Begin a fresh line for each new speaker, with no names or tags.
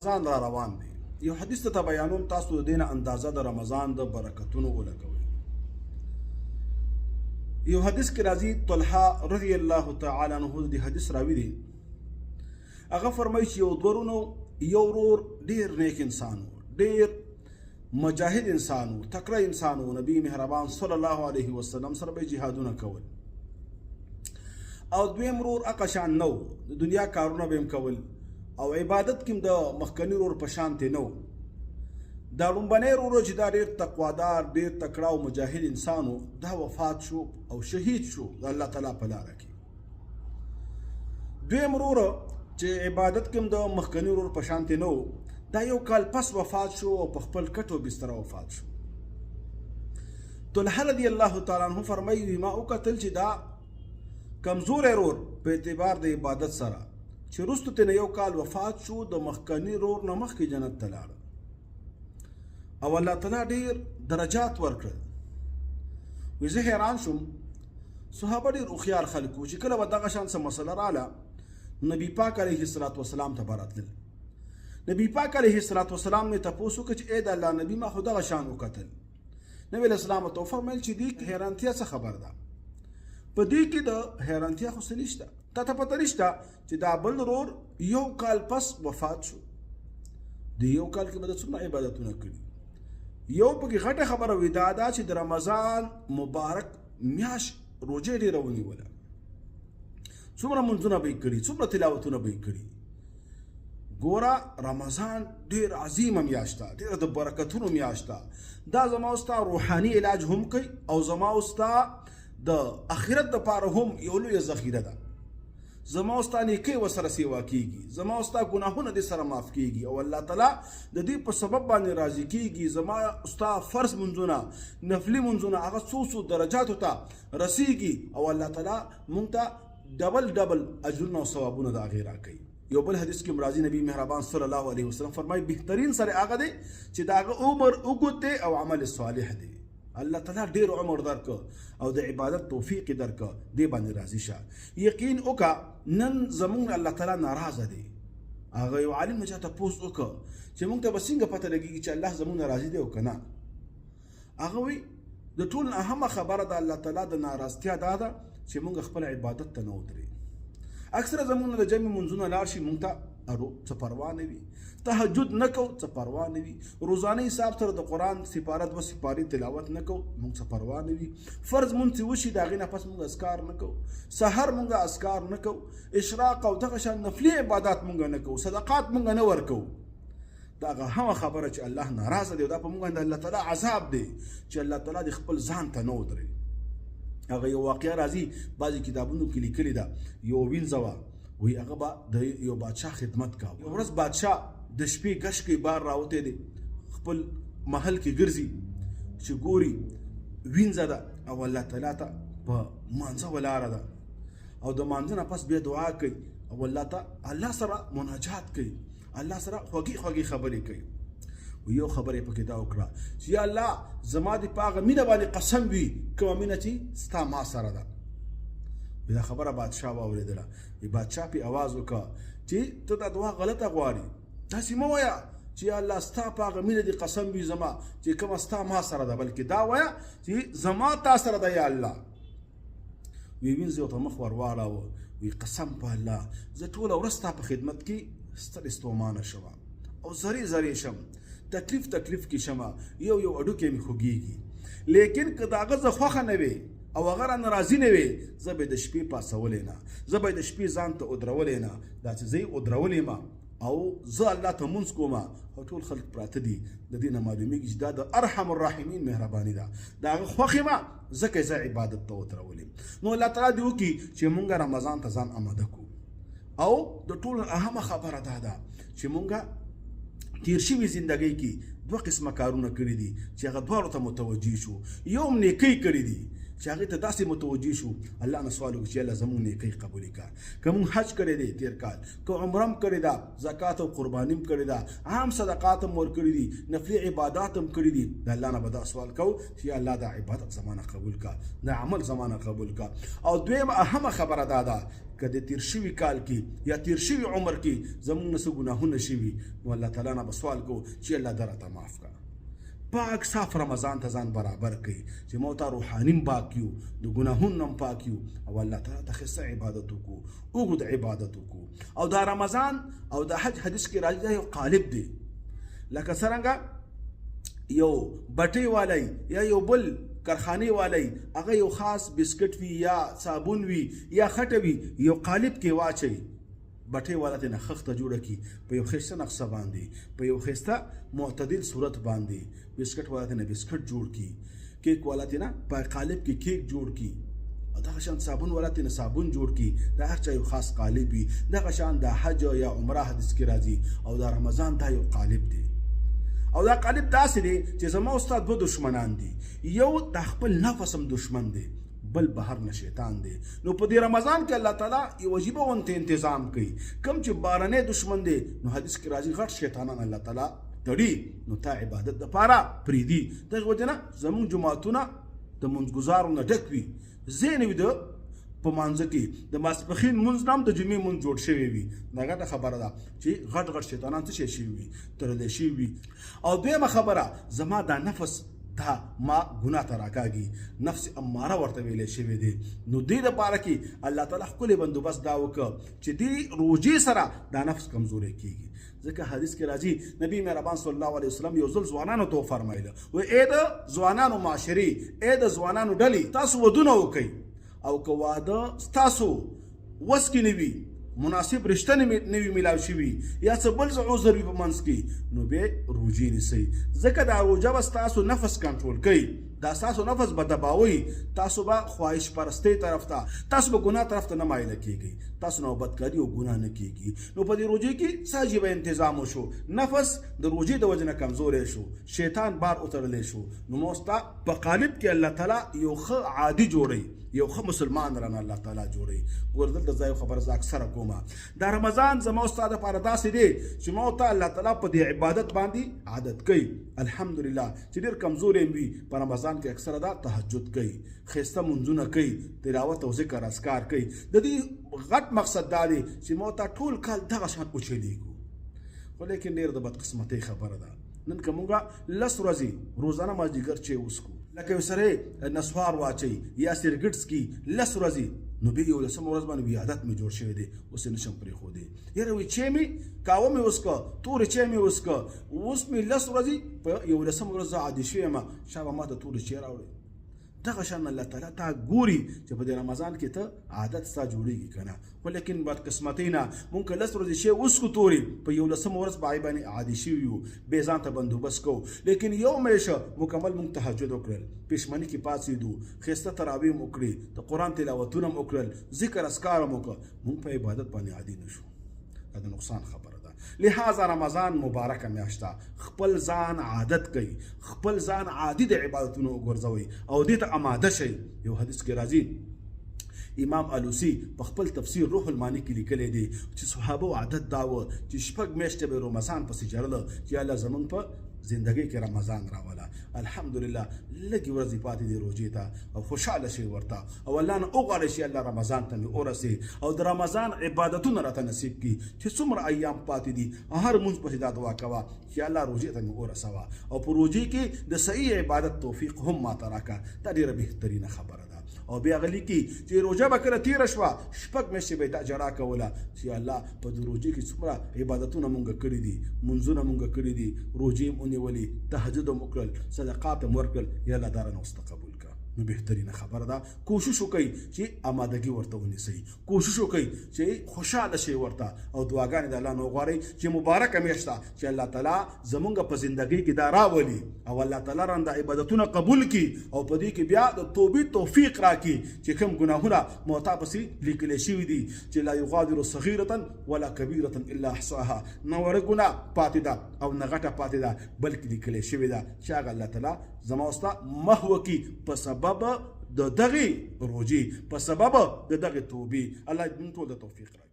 رمضان را روان دی. یو حدیث ته بیانوم، تاسو د دینه اندازه د رمضان د برکتونو ولګوئ. یو حدیث کې راځي، طلحه رضی الله تعالی عنہ د حدیث راوی دی. هغه فرمایي چې یو دورونو یو ورور ډیر نیک انسان و، ډیر مجاهد انسان و، تکړه انسان و. نبی مهربان صلی الله علیه وسلم سره به جهادونه کول، او دویم ورور اقشان نو، د دنیا کارونه به هم کول او عبادت کې د مخکنی ورور په شان ته نو. دا لومبنی ورور چې دا ډېر تقوادار، ډېر تکړه او مجاهد انسان و، دا وفات شو او شهید شو د الله تعالی په لاره کې. دویم ورور چې عبادت کې د مخکنی ورور په شان ته نو، دا یو کال پس وفات شو او په خپل کټو بستر وفات شو. طلحه رضی الله تعالی عنہ فرمایي، ما وکتل چې دا کمزور ورور په اعتبار د عبادت سره چې وروسته ترې یو کال وفات شو، د مخکني ورور نه مخکې جنت ته لاړ او الله تعالی ډېر درجات ورکړل. وایي زه حیران شوم، صحابه ډېر هوښیار خلک وو چې کله به دغه شان څه مسله راله، نبي پاک علیه الصلاة والسلام ته به راتلل. نبي پاک علیه الصلاة والسلام نه تپوس وکړه چې ای د الله نبي، ما خو دغه شان وکتل. نبي علیه السلام ورته وفرمیل چې دې حیرانتیا څه خبر ده؟ په دې کې د حیرانتیا خو څه نشته، تا ته پته نشته چې دا بل ورور یو کال پس وفات شو، د یو کال کې به د څومره عبادتونه کړي. یو پکې غټه خبره وي دا ده چې د رمضان مبارک میاشت روژې ډېره ونیوله، څومره منځونه به یې کړي، څومره تلاوتونه به یې کړي. ګوره رمضان ډېر عظیمه میاشت ده، ډېره د برکتونو میاشت ده. دا زما او ستا روحاني علاج هم کوي او زما او ستا د آخرت دپاره هم یو لویه ذخیره ده. زما او ستا نیکۍ ورسره سیوا کېږي، زما او ستا ګناهونه دې سره معاف کېږي او الله تعالی د دې په سبب باندې راضي کېږي. زما او ستا فرض منځونه، نفلي منځونه، هغه څو درجاتو ته رسیږي او الله تعالی مونږ ته ډبل ډبل اجرونه او ثوابونه د هغې راکوي. یو بل حدیث کې راځي، نبی مهربان صلی الله علیه وسلم فرمایي، بهترین سره هغه دی چې د هغه عمر اوږد دی او عمل صالح دی. الله تعالی ډېر عمر درکړه او د عبادت توفیق یې درکړه، دې باندې راضي شه. یقین وکړه نن زمونږ الله تعالی ناراضه دی. هغه یو عالم نه چا تپوس وکړه چې مونږ ته به څنګه پته لګېږي چې الله زمونږ نه راضي دی او که نه. هغه وایي د ټول نه اهمه خبره د الله تعالی د ناراضتیا دا ده چې مونږ خپل عبادت ته نه ودرېږو. اکثره زمونږ د جمع منځونه لاړ شي، مونږ ته څه پروا نه وي، تهجد نه کوو څه پروا نه وي، روزانه حساب سره د قرآن سپاره 2 سپارې تلاوت نه کوو، مونږ څه پروا نه وي. فرض مونږ چې وشي د هغې نه پس مونږ اذکار نه کوو، سحر مونږ اذکار نه کوو، اشراق او دغه شان نفلي عبادات مونږ نه کوو، صدقات مونږ نه ورکوو. دا هغه همه خبره چې الله ناراضه دی او دا په مونږ باندې الله تعالی عذاب دی چې الله تعالی د خپل ځان ته نه ودرېږي. هغه یو واقعه راځي بعضې کتابونو کې لیکلې ده، یو وینځه وه، وایي هغه به د یو بادشاه خدمت کاوه. یو ورځ بادشاه د شپې کش کې بار راوتی دی، خپل محل کې ګرځي چې ګوري وینځه ده او الله تعالی ته په مانځه ولاړه ده او د مانځه نه پس بیا دعا کوي او الله سره مناجات کوي، الله سره خوږې خوږې خبرې کوي. یو خبرې پکې دا وکړه چې یا الله زما د په هغه مینه باندې قسم وي کومه مینه چې ستا ما سره ده. دا خبره بادشاه واورېدله. بادشاه پې اواز وکړه چې ته دا دعا غلطه غواړې، داسې مه وایه چې یا الله ستا په هغه مینه دې قسم وي زما چې کومه ستا ما سره ده، بلکې دا وایه چې زما تا سره ده یا الله. وی وینځې ورته مخ ور واړاوه، وی قسم په الله زه ټوله ورځ ستا په خدمت کې ستړې ستومانه شوه او زرې زرې شم، تکلیف کې شمه، یو اډوکی مې خوږېږي، لیکن که د هغه زه خوښه نه وې او هغه رانه راضي نه وې، زه به د شپې پاسولی نه، زه به د شپې ځان ته ودرولی نه. دا چې زه یې ودرولی یم او زه الله ته مونځ کوم او ټول خلک پراته دي، د دې نه معلومیږي چې دا د ارحم الراحمین مهرباني ده، د هغه خوښ یم ځکه زه عبادت ته ودرولی. نو الله تعالی دې وکړي چې مونږ رمضان ته ځان اماده کړو. او د ټولو اهمه خبره دا ده چې مونږ تیر شوي زندګۍ کې 2 قسمه کارونه کړي دي چې هغه دواړو ته متوجه شو. یو نیکۍ کړي دي چې هغې ته داسې متوجه شو الله نه سوال وکړو چې الله زموږ نیکۍ قبول کړه. که مونږ حج کړی دی تېر کال، که عمره هم کړې ده، زکات او قرباني هم کړې ده، عام صدقات هم ورکړي دي، نفلي عبادات هم کړي دي، د الله نه به دا سوال کوو چې یا الله دا عبادت زمانه قبول کړه، دا عمل زمانه قبول کړه. او دویم اهمه خبره دا ده که د تیر شوي کال کې یا تیر شوي عمر کې زموږ نه څه ګناهونه شوي، نو الله تعالی نه به سوال کوو چې الله دا راته معاف کړه. پاک صاف رمضان ته ځان برابر کړي چې مو ته روحاني پاک یو، د ګناهونو هم پاک یو، او الله تعالی ته ښایسته عبادت وکړو، اوږد عبادت وکړو. او دا رمضان او د حج حدیث کې راځي دا یو قالب دی، لکه څرنګه یو بټۍ والی یا یو بل کارخانې والی هغه یو خاص بسکټ وي یا صابون وي یا خټه وي یو قالب کې واچوي، بټۍ والا ته نه خښته جوړه کړي په یو ښایسته نقشه باندې، په یو ښایسته معتدل صورت باندې، بسکټ والا ته نه بسکټ جوړ کړي، کیک والا ته نه په قالب کې کیک جوړ کړي، او دغه شان صابون والا ته نه صابون جوړ کړي. دا هر چا یو خاص قالب وي. دغه شان د حج یا عمره حدیث کې راځي، او دا رمضان دا یو قالب دی. او دا قالب داسې دی چې زما استاد دوه دشمنان دي، یو د خپل نفس هم دشمن دی، بل بهر نه شیطان دی. نو په دې رمضان کې الله تعالی یو عجیبه غونته تنظیم کوي، کوم چې بارنې دشمن دی نو حدیث کې راځي غټ شیطانان الله تعالی تړي، نو تا عبادت دپاره پرېږدي. دغه وجه نه زموږ جوماتونه د مونځګزارو نه ډک وي، ځینې وي د په مانځه کې د ماسپښین مونځ نه هم د جمعې مونځ جوړ شوی وي. دا ګټه خبره ده چې غټ غټ شیطانان څه شی شوي وي، تړلی شوي وي. او دویمه خبره، زما دا نفس دا ما ګناه ته راکاږي، نفس اماره ورته ویلی شوی دی. نو دې دپاره کې الله تعالی ښکلی بندوبست دا وکړه چې دې روژې سره دا نفس کمزوری کېږي. ځکه حدیث کې راځي نبی مهربان صلی الله علیه وسلم یو ځل ځوانانو ته وفرمایله، وایي ای د ځوانانو معاشرې، ای د ځوانانو ډلې، تاسو ودونه وکئ، او که واده ستاسو وس کې نه وي، مناسب رشته نه وي میلاو شوي، یا څه بل څه عذر وي په منځ کې، نو بیا روژې نیسئ. ځکه دا روژه به ستاسو نفس کنټرول کوي، دا ستاسو نفس به دباوي، تاسو به خواهش پرستۍ طرف ته، تاسو به ګناه طرف ته نه مایله کېږئ، تاسو نه بدکاري او ګناه نه کېږي. نو په دې روژې کې څه عجیبه انتظام وشو، نفس د روژې د وجې نه کمزوری شو، شیطان بار وتړلی شو. نو مو ستا په قالب کې الله تعالی یو ښه عادي جوړوي، یو ښه مسلمان رانه الله تعالی جوړوي. ګوره دلته زه یو خبره زه اکثره کومه، دا رمضان زما ستا دپاره داسې دی چې ما ته الله تعالی په دې عبادت باندې عادت کوي. الحمدلله چې ډېر کمزوری وي په رمضان کې اکثره دا تهجد کوي، ښایسته منځونه کوي، تلاوت او ذکر اذکار کوي. د دې غټ مقصد دا دی چې ما ته ټول کال دغه شان وچلیږو. خو لیکن ډېر د بدقسمتۍ خبره ده، نن که مونږ 10 ورځې روزانه مازدیګر چای وڅښو، لکه یو سړی نسوار واچوي یا سګرټ څکي 10 ورځې، نو بیا 11مه ورځ باندې عادت مې جوړ شوی دی، اوس یې نشم پرېښودی. یاره وایي چای مې قهوه مې وڅښه، تورې چای مې وڅښه، اوس مې 10 ورځې په 11مه ورځ زه عادي شوی یم، شا به ما ته تورې چای راوړی. دغه شان الله تعالی تا ګوري چې په دې رمضان کې ته عادت ستا جوړېږي که نه. خو لیکن بدقسمتۍ نه مونږ که 10 ورځې شی وڅښو تورې، په 11مه ورځ به هغې باندې عادي شوي یو، بې ځان ته بندوبست کوو. لیکن یو میشه مکمل مونږ تهجد وکړل، پېشمني کې پاڅېدو، ښایسته تراویح مو وکړې، د قرآن تلاوتونه مو وکړل، ذکر اذکار مو وکړه، مونږ په عبادت باندې عادي نه شو. دا د نقصان خبره ده. لہذا رمضان مبارکه میاشت ده، خپل ځان عادت کوي، خپل ځان عادي د عبادتونو وګرځوئ او دې ته اماده شئ. یو حدیث کې راځي، امام علوسی په خپل تفسیر روح المانی کې لیکلی دی چې صحابه عادت دا و چې 6 میاشتې به رمضان پسې جړله چې الله زمونږ په زندګۍ کې رمضان راوله. الحمدلله لږې ورځې پاتې دي روژې ته، او خوشحاله شئ ورته، او الله نه وغواړئ چې الله رمضان ته مې ورسې او د رمضان عبادتونه راته نصیب کړي چې څومره ایام پاتې دي. هر مونځ پسې دا دعا کوه چې الله روژې ته مې ورسوه، او په روژې کې د صحیح عبادت توفیق هم ماته راکړه. دا ډېره بهترینه خبره ده. او بیا غلی کې چې روژه به کله تېره شوه 6 میاشتې به یې دا جړا کوله چې الله په دې روژې کې څومره عبادتونه مونږ کړي دي، منځونه مونږ کړي دي، روژې هم ونیولې، تهجد هم وکړل، صدقات هم ورکړل، یا الله دا رانه اوس قبول کړه. نو بهترینه خبره ده. کوشش وکئ چې امادګي ورته ونیسئ، کوشش وکئ چې خوشحاله شئ ورته، او دعاګانې د الله نه وغواړئ چې مبارکه میاشت ده چې الله تعالی زمونږ په زندګۍ کې دا راولي، او الله تعالی رانه د عبادتونه قبول کړي، او په دې کې بیا د توبې توفیق راکړي چې کوم ګناهونه مو تا پسې لیکلی شوي دي چې لا یغادر صغیرة ولا کبیرة الا احصاها، نه وړه ګناه پاتې ده او نه غټه پاتې ده، بلکې لیکلی شوې ده چې هغه الله تعالی زما وستا محو کړي په سبب سبب د دغه روجي په سبب د دغه توبې الله دې موږ ټول د توفیق راکړي